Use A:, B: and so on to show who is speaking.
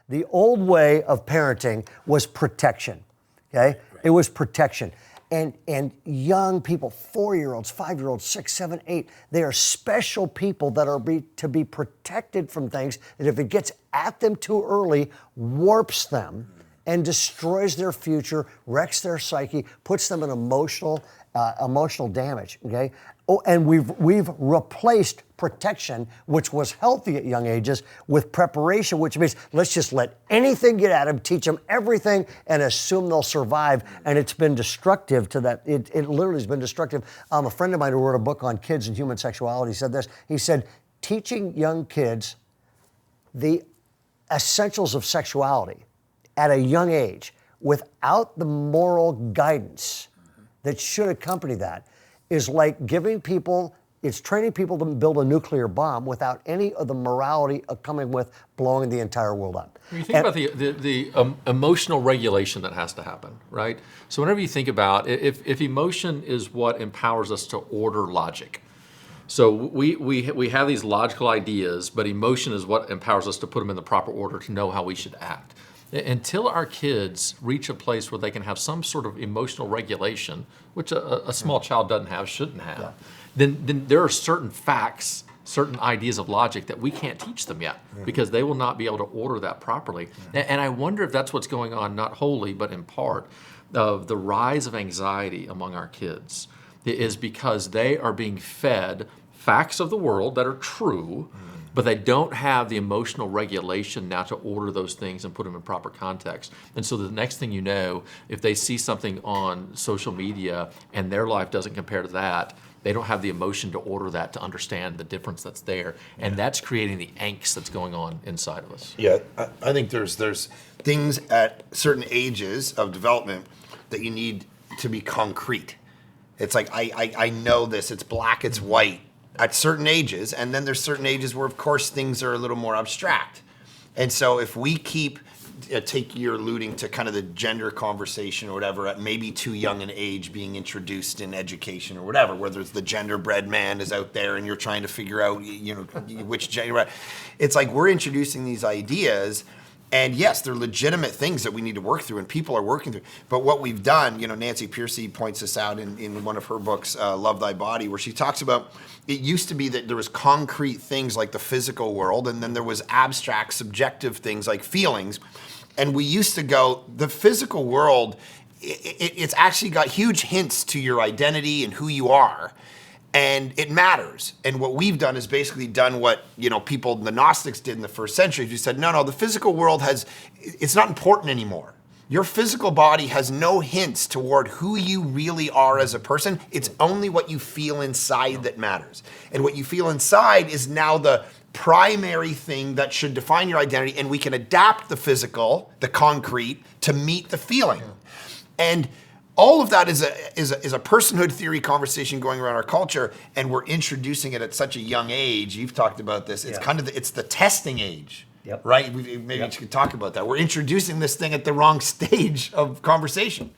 A: The old way of parenting was protection, okay? Right. It was protection. And young people, 4-year-olds, 5-year-olds, 6, 7, 8, they are special people that are to be protected from things that if it gets at them too early, warps them and destroys their future, wrecks their psyche, puts them in emotional damage, okay? Oh, and we've replaced protection, which was healthy at young ages, with preparation, which means let's just let anything get at them, teach them everything, and assume they'll survive. And it's been destructive to that. It literally has been destructive. A friend of mine who wrote a book on kids and human sexuality said this. He said, teaching young kids the essentials of sexuality at a young age without the moral guidance that should accompany that is like it's training people to build a nuclear bomb without any of the morality of coming with blowing the entire world up.
B: When you think about the emotional regulation that has to happen, right? So whenever you think about if emotion is what empowers us to order logic, so we have these logical ideas, but emotion is what empowers us to put them in the proper order to know how we should act. Until our kids reach a place where they can have some sort of emotional regulation, which a small child doesn't have, shouldn't have, then there are certain facts, certain ideas of logic that we can't teach them yet because they will not be able to order that properly. And I wonder if that's what's going on, not wholly, but in part, of the rise of anxiety among our kids is because they are being fed facts of the world that are true, but they don't have the emotional regulation now to order those things and put them in proper context. And so the next thing you know, if they see something on social media and their life doesn't compare to that, they don't have the emotion to order that, to understand the difference that's there. And that's creating the angst that's going on inside of us.
C: Yeah, I think there's things at certain ages of development that you need to be concrete. It's like, I know this, it's black, it's white. At certain ages, and then there's certain ages where, of course, things are a little more abstract. And so if we keep, you're alluding to kind of the gender conversation or whatever, at maybe too young an age being introduced in education or whatever, whether it's the gender-bred man is out there and you're trying to figure out, which gender, it's like we're introducing these ideas. And yes, they're legitimate things that we need to work through and people are working through. But what we've done, Nancy Pearcey points this out in one of her books, Love Thy Body, where she talks about it used to be that there was concrete things like the physical world, and then there was abstract, subjective things like feelings. And we used to go, the physical world, it's actually got huge hints to your identity and who you are. And it matters. And what we've done is basically done what, people, the Gnostics did in the first century. We said, no, the physical world it's not important anymore. Your physical body has no hints toward who you really are as a person. It's only what you feel inside that matters. And what you feel inside is now the primary thing that should define your identity. And we can adapt the physical, the concrete, to meet the feeling. And all of that is a personhood theory conversation going around our culture, and we're introducing it at such a young age. You've talked about this. It's kind of it's the testing age, right? Maybe you could talk about that. We're introducing this thing at the wrong stage of conversation.